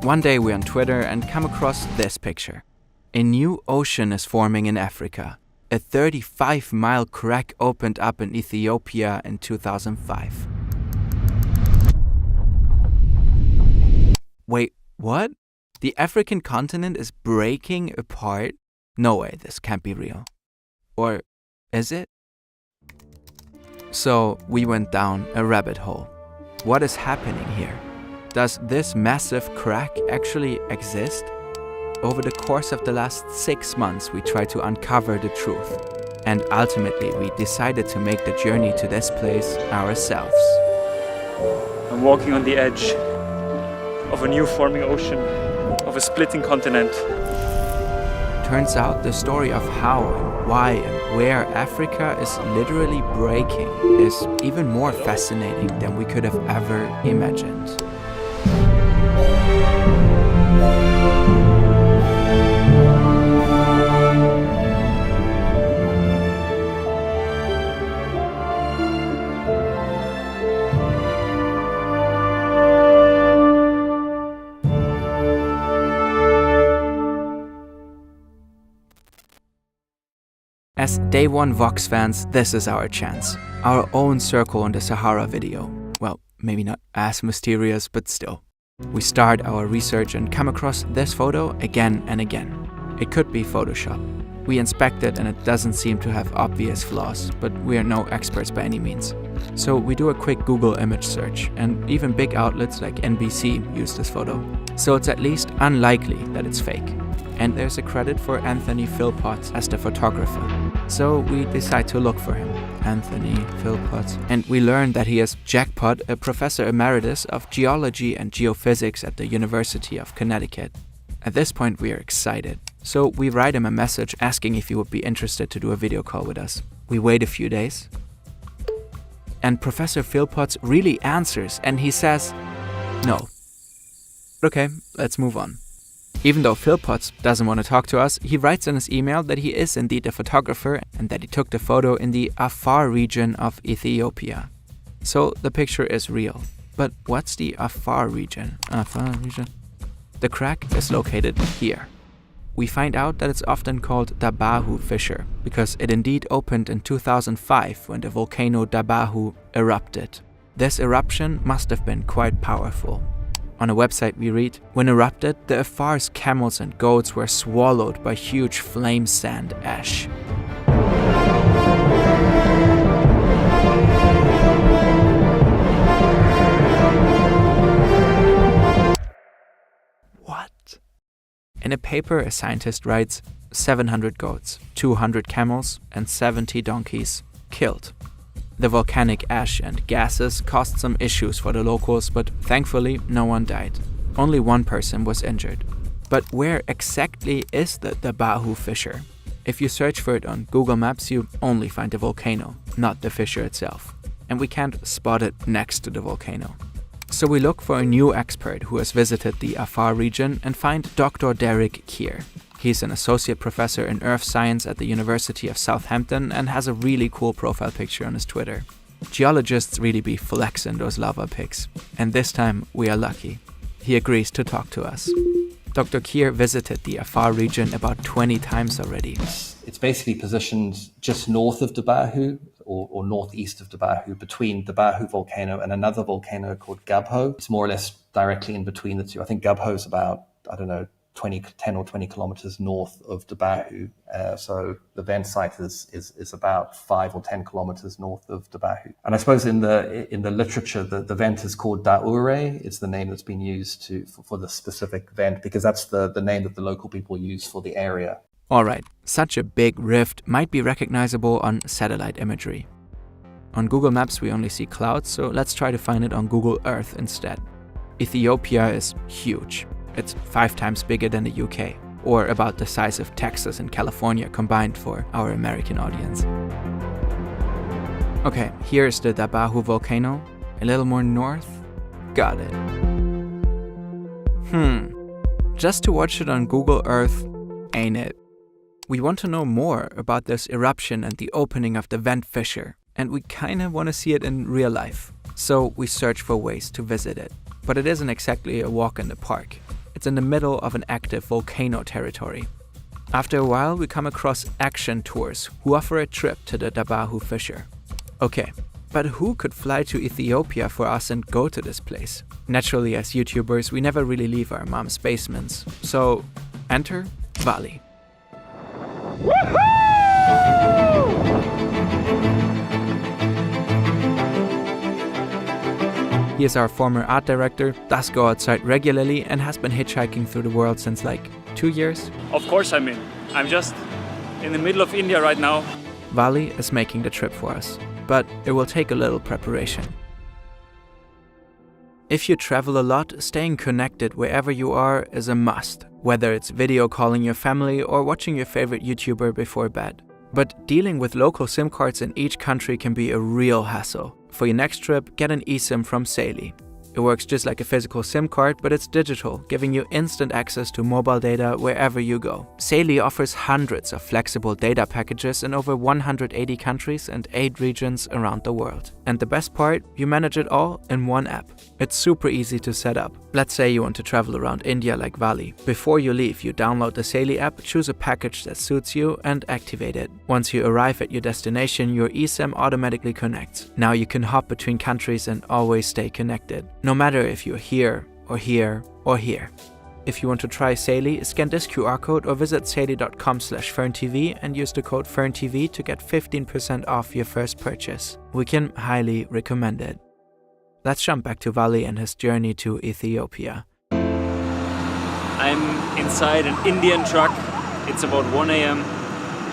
One day we're on Twitter and come across this picture. A new ocean is forming in Africa. A 35-mile crack opened up in Ethiopia in 2005. Wait, what? The African continent is breaking apart? No way, this can't be real. Or is it? So we went down a rabbit hole. What is happening here? Does this massive crack actually exist? Over the course of the last 6 months, we tried to uncover the truth. And ultimately, we decided to make the journey to this place ourselves. I'm walking on the edge of a new forming ocean, of a splitting continent. Turns out the story of how and why and where Africa is literally breaking is even more fascinating than we could have ever imagined. As Day One Vox fans, this is our chance. Our own Circle in the Sahara video. Well, maybe not as mysterious, but still. We start our research and come across this photo again and again. It could be Photoshop. We inspect it and it doesn't seem to have obvious flaws, but we are no experts by any means. So we do a quick Google image search, and even big outlets like NBC use this photo. So it's at least unlikely that it's fake. And there's a credit for Anthony Philpotts as the photographer. So we decide to look for him, Anthony Philpotts. And we learn that he is Jackpot, a professor emeritus of geology and geophysics at the University of Connecticut. At this point we are excited. So we write him a message asking if he would be interested to do a video call with us. We wait a few days. And Professor Philpotts really answers and he says, no. Okay, let's move on. Even though Philpotts doesn't want to talk to us, he writes in his email that he is indeed a photographer and that he took the photo in the Afar region of Ethiopia. So the picture is real. But what's the Afar region? The crack is located here. We find out that it's often called Dabahu Fissure because it indeed opened in 2005 when the volcano Dabahu erupted. This eruption must have been quite powerful. On a website we read, when erupted, the Afar's camels and goats were swallowed by huge flame sand ash. What? In a paper, a scientist writes, 700 goats, 200 camels, and 70 donkeys killed. The volcanic ash and gases caused some issues for the locals, but thankfully no one died. Only one person was injured. But where exactly is the Dabahu fissure? If you search for it on Google Maps, you only find the volcano, not the fissure itself. And we can't spot it next to the volcano. So we look for a new expert who has visited the Afar region and find Dr. Derek Keir. He's an associate professor in earth science at the University of Southampton and has a really cool profile picture on his Twitter. Geologists really be flexing those lava pics. And this time we are lucky. He agrees to talk to us. Dr. Keir visited the Afar region about 20 times already. It's basically positioned just north of Dabahu or northeast of Dabahu, between Dabahu volcano and another volcano called Gabho. It's more or less directly in between the two. I think Gabho is about, 10 or 20 kilometers north of Dabahu. So the vent site is about 5 or 10 kilometers north of Dabahu. And I suppose in the literature, the vent is called Daure. It's the name that's been used for the specific vent because that's the name that the local people use for the area. Alright, such a big rift might be recognizable on satellite imagery. On Google Maps we only see clouds, so let's try to find it on Google Earth instead. Ethiopia is huge. It's 5 times bigger than the UK, or about the size of Texas and California combined for our American audience. Okay, here's the Dabahu volcano. A little more north. Got it. Just to watch it on Google Earth, ain't it? We want to know more about this eruption and the opening of the vent fissure, and we kinda want to see it in real life. So we search for ways to visit it. But it isn't exactly a walk in the park. It's It's in the middle of an active volcano territory. After a while, we come across Action Tours, who offer a trip to the Dabahu fissure. Okay, but who could fly to Ethiopia for us and go to this place? Naturally, as YouTubers, we never really leave our mom's basements. So, enter Vali. He is our former art director, does go outside regularly, and has been hitchhiking through the world since like 2 years. Of course I'm in. I'm just in the middle of India right now. Vali is making the trip for us, but it will take a little preparation. If you travel a lot, staying connected wherever you are is a must, whether it's video calling your family or watching your favorite YouTuber before bed. But dealing with local SIM cards in each country can be a real hassle. For your next trip, get an eSIM from Saeli. It works just like a physical SIM card, but it's digital, giving you instant access to mobile data wherever you go. Saeli offers hundreds of flexible data packages in over 180 countries and 8 regions around the world. And the best part, you manage it all in one app. It's super easy to set up. Let's say you want to travel around India like Vali. Before you leave, you download the Saeli app, choose a package that suits you, and activate it. Once you arrive at your destination, your eSIM automatically connects. Now you can hop between countries and always stay connected, no matter if you're here or here or here. If you want to try Saeli, scan this QR code or visit saeli.com/ferntv and use the code ferntv to get 15% off your first purchase. We can highly recommend it. Let's jump back to Vali and his journey to Ethiopia. I'm inside an Indian truck. It's about 1 a.m.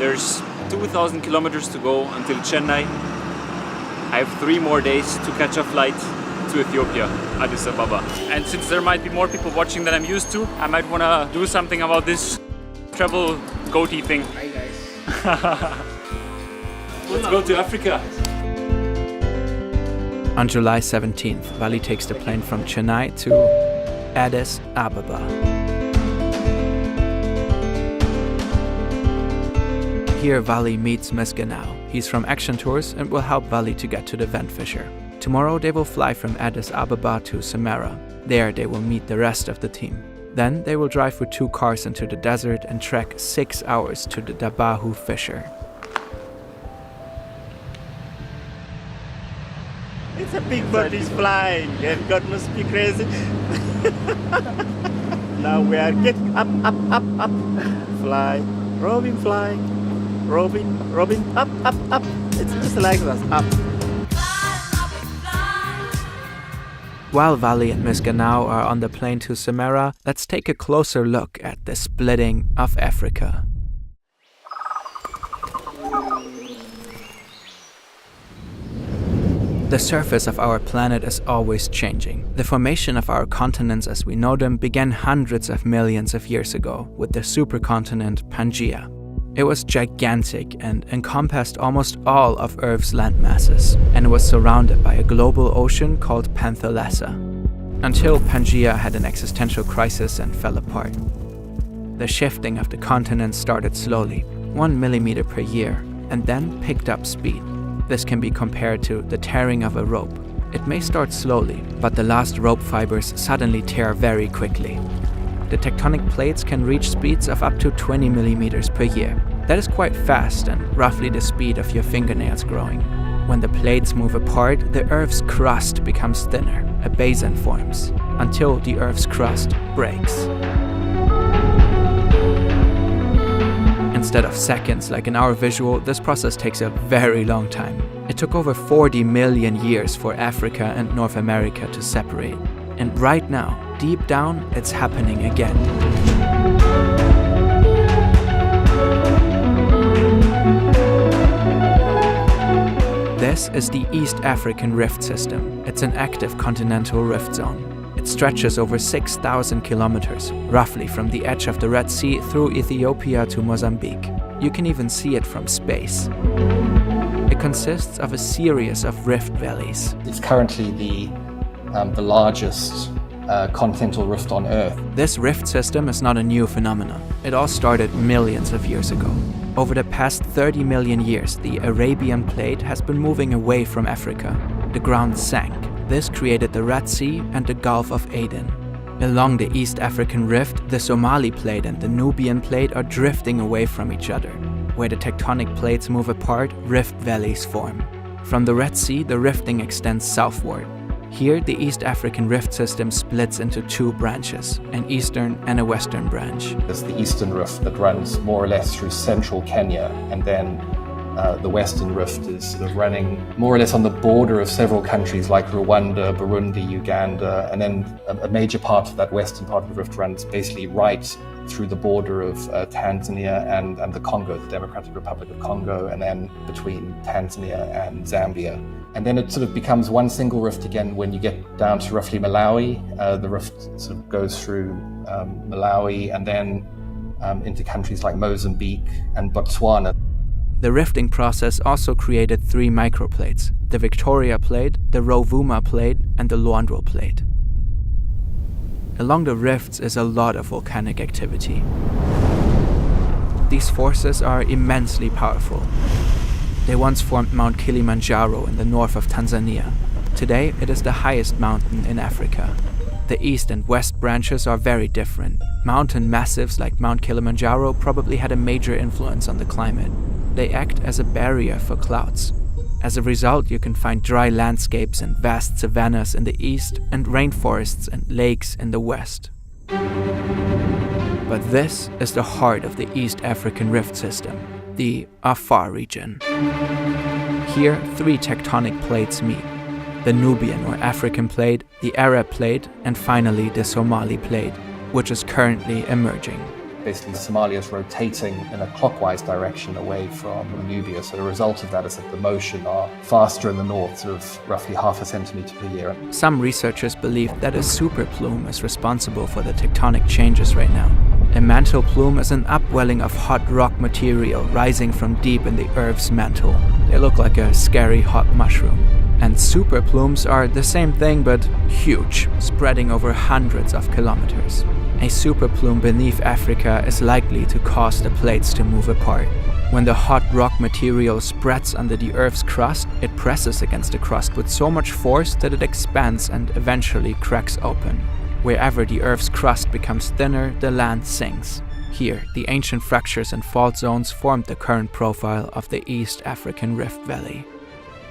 There's 2,000 kilometers to go until Chennai. I have 3 more days to catch a flight to Ethiopia, Addis Ababa. And since there might be more people watching than I'm used to, I might want to do something about this travel goatee thing. Hi guys. Let's go to Africa. On July 17th, Vali takes the plane from Chennai to Addis Ababa. Here Vali meets Misganao. He's from Action Tours and will help Vali to get to the vent fissure. Tomorrow they will fly from Addis Ababa to Samara. There they will meet the rest of the team. Then they will drive with 2 cars into the desert and trek 6 hours to the Dabahu fissure. It's a big bird is flying and God must be crazy. Now we are getting up, fly, robin flying, robin, up. It's just like that, up. While Vali and Misganao are on the plane to Samara, let's take a closer look at the splitting of Africa. The surface of our planet is always changing. The formation of our continents as we know them began hundreds of millions of years ago with the supercontinent Pangaea. It was gigantic and encompassed almost all of Earth's land masses, and it was surrounded by a global ocean called Panthalassa, until Pangaea had an existential crisis and fell apart. The shifting of the continents started slowly, 1 millimeter per year, and then picked up speed. This can be compared to the tearing of a rope. It may start slowly, but the last rope fibers suddenly tear very quickly. The tectonic plates can reach speeds of up to 20 millimeters per year. That is quite fast and roughly the speed of your fingernails growing. When the plates move apart, the Earth's crust becomes thinner, a basin forms, until the Earth's crust breaks. Instead of seconds like in our visual, this process takes a very long time. It took over 40 million years for Africa and North America to separate. And right now, deep down, it's happening again. This is the East African Rift System. It's an active continental rift zone. It stretches over 6,000 kilometers, roughly from the edge of the Red Sea through Ethiopia to Mozambique. You can even see it from space. It consists of a series of rift valleys. It's currently the largest continental rift on Earth. This rift system is not a new phenomenon. It all started millions of years ago. Over the past 30 million years, the Arabian Plate has been moving away from Africa. The ground sank. This created the Red Sea and the Gulf of Aden. Along the East African Rift, the Somali Plate and the Nubian Plate are drifting away from each other. Where the tectonic plates move apart, rift valleys form. From the Red Sea, the rifting extends southward. Here, the East African Rift system splits into two branches, an eastern and a western branch. There's the Eastern Rift that runs more or less through central Kenya, and then the Western Rift is sort of running more or less on the border of several countries like Rwanda, Burundi, Uganda, and then a major part of that western part of the rift runs basically right through the border of Tanzania and the Congo, the Democratic Republic of Congo, and then between Tanzania and Zambia. And then it sort of becomes one single rift again when you get down to roughly Malawi. The rift sort of goes through Malawi and then into countries like Mozambique and Botswana. The rifting process also created three microplates: the Victoria Plate, the Rovuma Plate, and the Luandro Plate. Along the rifts is a lot of volcanic activity. These forces are immensely powerful. They once formed Mount Kilimanjaro in the north of Tanzania. Today, it is the highest mountain in Africa. The east and west branches are very different. Mountain massives like Mount Kilimanjaro probably had a major influence on the climate. They act as a barrier for clouds. As a result, you can find dry landscapes and vast savannas in the east and rainforests and lakes in the west. But this is the heart of the East African Rift system, the Afar region. Here, three tectonic plates meet: the Nubian or African Plate, the Arab Plate, and finally the Somali Plate, which is currently emerging. Basically, Somalia is rotating in a clockwise direction away from Nubia. So the result of that is that the motion are faster in the north, sort of roughly half a centimeter per year. Some researchers believe that a super plume is responsible for the tectonic changes right now. A mantle plume is an upwelling of hot rock material rising from deep in the Earth's mantle. They look like a scary hot mushroom. And super plumes are the same thing but huge, spreading over hundreds of kilometers. A super plume beneath Africa is likely to cause the plates to move apart. When the hot rock material spreads under the Earth's crust, it presses against the crust with so much force that it expands and eventually cracks open. Wherever the Earth's crust becomes thinner, the land sinks. Here, the ancient fractures and fault zones formed the current profile of the East African Rift Valley.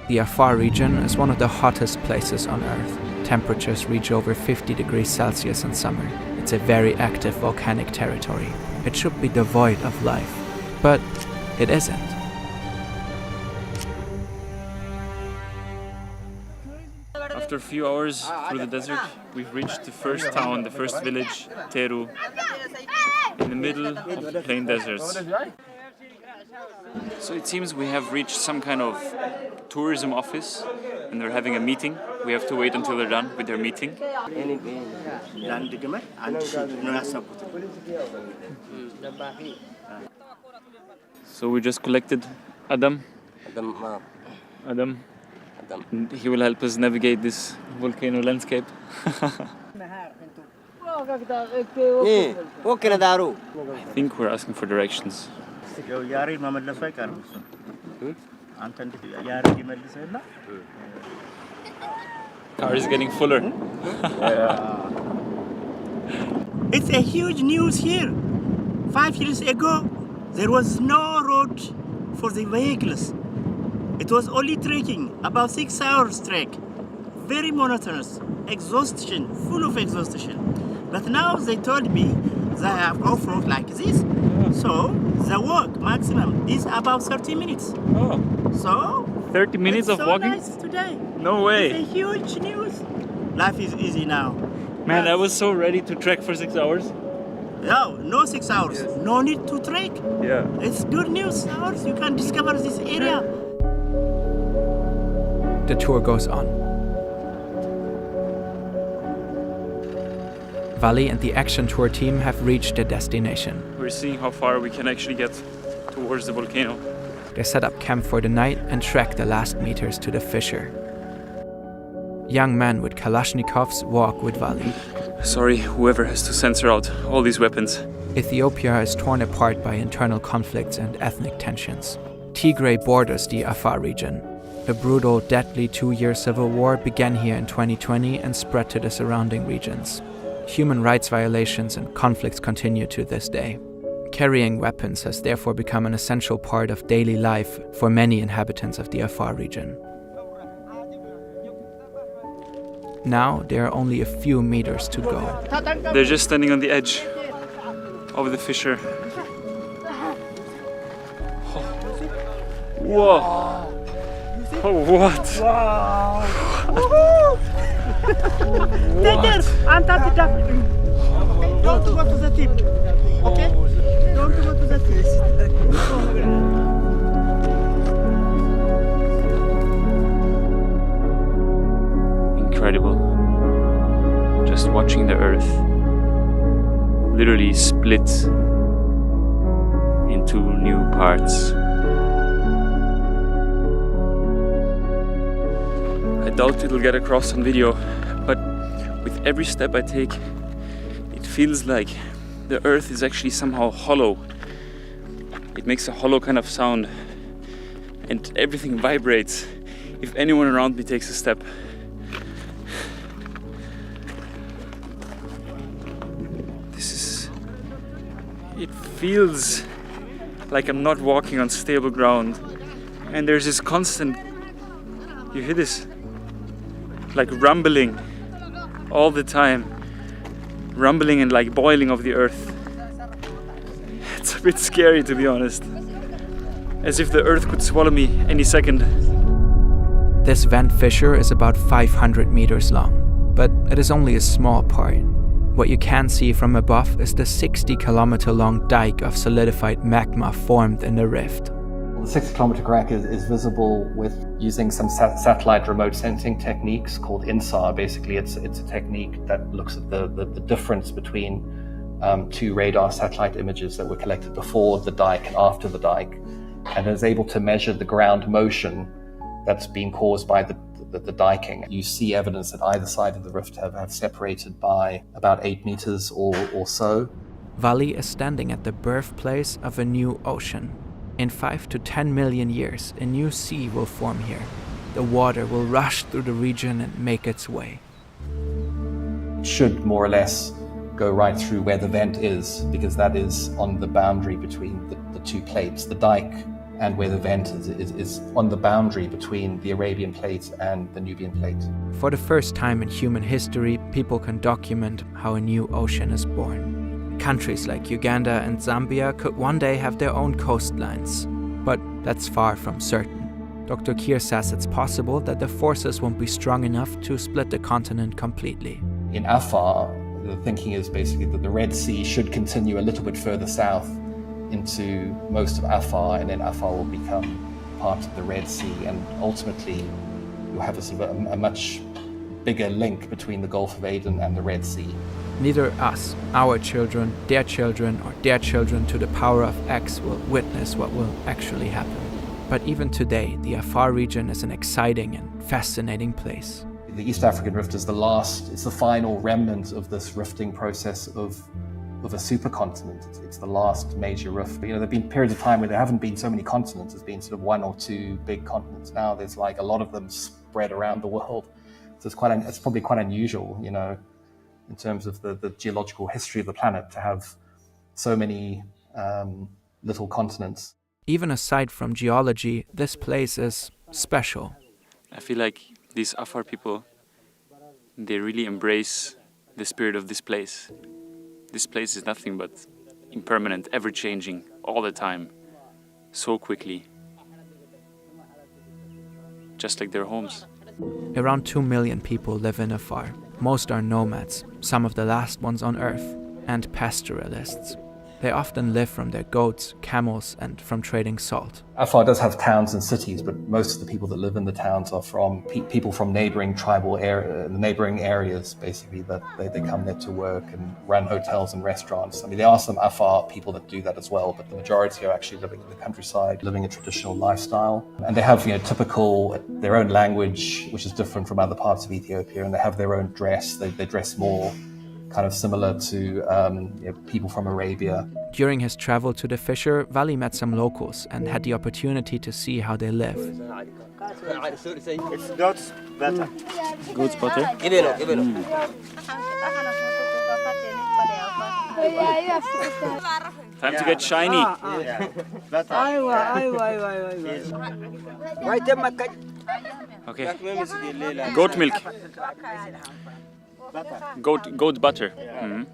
The Afar region is one of the hottest places on Earth. Temperatures reach over 50 degrees Celsius in summer. It's a very active volcanic territory. It should be devoid of life, but it isn't. After a few hours through the desert, we've reached the first town, the first village, Teru, in the middle of the plain deserts. So it seems we have reached some kind of tourism office and they're having a meeting. We have to wait until they're done with their meeting. So we just collected Adam. And he will help us navigate this volcano landscape. I think we're asking for directions. Car is getting fuller. It's a huge news here. 5 years ago, there was no road for the vehicles. It was only trekking, about 6 hours trek. Very monotonous, exhaustion, full of exhaustion. But now they told me they have off-road like this. So the walk maximum is about 30 minutes. Oh. So 30 minutes of walking? Nice today. No way. It's a huge news. Life is easy now. Man, I was so ready to trek for 6 hours. No 6 hours. Yes. No need to trek. Yeah. It's good news. Hours you can discover this area. The tour goes on. Vali and the Action Tour team have reached their destination. We're seeing how far we can actually get towards the volcano. They set up camp for the night and trek the last meters to the fissure. Young men with Kalashnikovs walk with Vali. Sorry, whoever has to censor out all these weapons. Ethiopia is torn apart by internal conflicts and ethnic tensions. Tigray borders the Afar region. A brutal, deadly 2-year civil war began here in 2020 and spread to the surrounding regions. human rights violations and conflicts continue to this day. Carrying weapons has therefore become an essential part of daily life for many inhabitants of the Afar region. Now there are only a few meters to go. They're just standing on the edge of the fissure. Whoa! Oh, what? Take care, Antarctica. Don't go to the tip, okay? Don't go to the tip. Incredible. Just watching the earth literally split into new parts. I doubt it'll get across on video, but with every step I take, it feels like the earth is actually somehow hollow. It makes a hollow kind of sound, and everything vibrates if anyone around me takes a step. It feels like I'm not walking on stable ground, and there's this constant, you hear this, like rumbling all the time, rumbling and like boiling of the earth. It's a bit scary, to be honest, as if the earth could swallow me any second. This vent fissure is about 500 meters long, but it is only a small part. What you can see from above is the 60-kilometer-long dike of solidified magma formed in the rift. The 60-kilometer crack is visible with using some satellite remote sensing techniques called INSAR. Basically, it's a technique that looks at the difference between two radar satellite images that were collected before the dike and after the dike, and is able to measure the ground motion that's been caused by the diking. You see evidence that either side of the rift have separated by about 8 meters or so. Vali is standing at the birthplace of a new ocean. In 5 to 10 million years, a new sea will form here. The water will rush through the region and make its way. It should more or less go right through where the vent is, because that is on the boundary between the two plates. The dike and where the vent is on the boundary between the Arabian plate and the Nubian plate. For the first time in human history, people can document how a new ocean is born. Countries like Uganda and Zambia could one day have their own coastlines, but that's far from certain. Dr. Kier says it's possible that the forces won't be strong enough to split the continent completely. In Afar, the thinking is basically that the Red Sea should continue a little bit further south into most of Afar, and then Afar will become part of the Red Sea, and ultimately you'll have a much bigger link between the Gulf of Aden and the Red Sea. Neither us, our children, or their children to the power of X will witness what will actually happen. But even today, the Afar region is an exciting and fascinating place. The East African Rift is it's the final remnant of this rifting process of a supercontinent. It's the last major rift. You know, there have been periods of time where there haven't been so many continents. There's been sort of 1 or 2 big continents. Now there's like a lot of them spread around the world. So it's probably quite unusual, you know, in terms of the geological history of the planet, to have so many little continents. Even aside from geology, this place is special. I feel like these Afar people, they really embrace the spirit of this place. This place is nothing but impermanent, ever-changing, all the time, so quickly. Just like their homes. Around 2 million people live in Afar. Most are nomads, some of the last ones on Earth, and pastoralists. They often live from their goats, camels, and from trading salt. Afar does have towns and cities, but most of the people that live in the towns are from people from neighboring neighboring areas, basically, that they come there to work and run hotels and restaurants. I mean, there are some Afar people that do that as well, but the majority are actually living in the countryside, living a traditional lifestyle. And they have, their own language, which is different from other parts of Ethiopia, and they have their own dress. They dress more kind of similar to people from Arabia. During his travel to the fissure, Vali met some locals and had the opportunity to see how they live. It's goat's butter. Goat's butter? Time to get shiny. Okay. Goat milk. Goat butter. Mhm.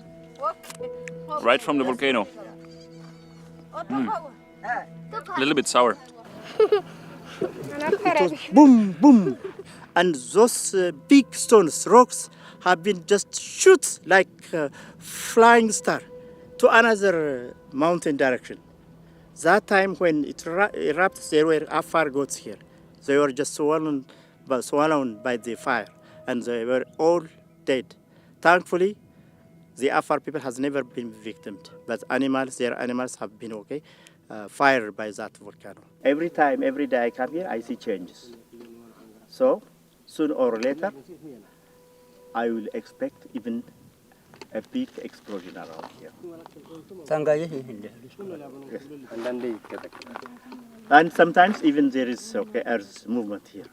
Right from the volcano. A little bit sour. It was boom, boom. And those big stones, rocks, have been just shoots like flying star to another mountain direction. That time when it erupted, there were Afar goats here. They were just swallowed by the fire, and they were all dead. Thankfully, the Afar people has never been victimed, but their animals have been okay, fired by that volcano. Every day I come here, I see changes. So, sooner or later, I will expect even a big explosion around here. And sometimes even there is earth movement here.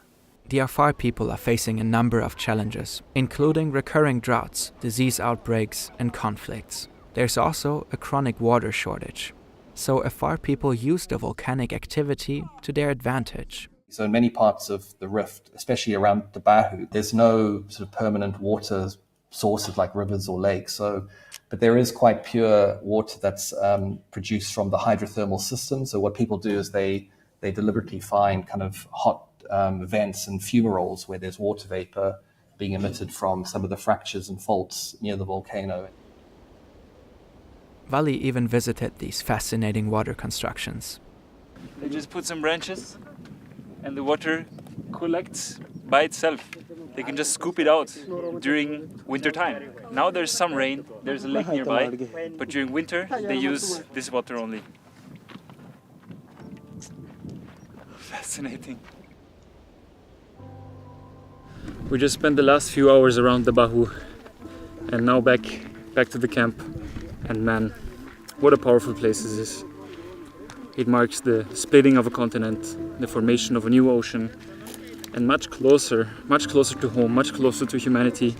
The Afar people are facing a number of challenges, including recurring droughts, disease outbreaks, and conflicts. There's also a chronic water shortage. So Afar people use the volcanic activity to their advantage. So in many parts of the rift, especially around the Bahu, there's no sort of permanent water sources like rivers or lakes. But there is quite pure water that's produced from the hydrothermal system. So what people do is they deliberately find kind of hot vents and fumaroles where there's water vapor being emitted from some of the fractures and faults near the volcano. Vali even visited these fascinating water constructions. They just put some branches and the water collects by itself. They can just scoop it out during winter time. Now there's some rain, there's a lake nearby, but during winter they use this water only. Fascinating. We just spent the last few hours around the Bahu and now back to the camp. And man, what a powerful place is this. It marks the splitting of a continent, the formation of a new ocean, and much closer to home, much closer to humanity,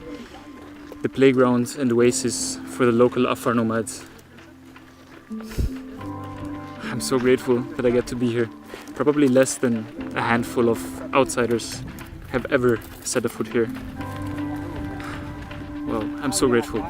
the playground and oasis for the local Afar nomads. I'm so grateful that I get to be here. Probably less than a handful of outsiders have ever set a foot here. Well, I'm so grateful.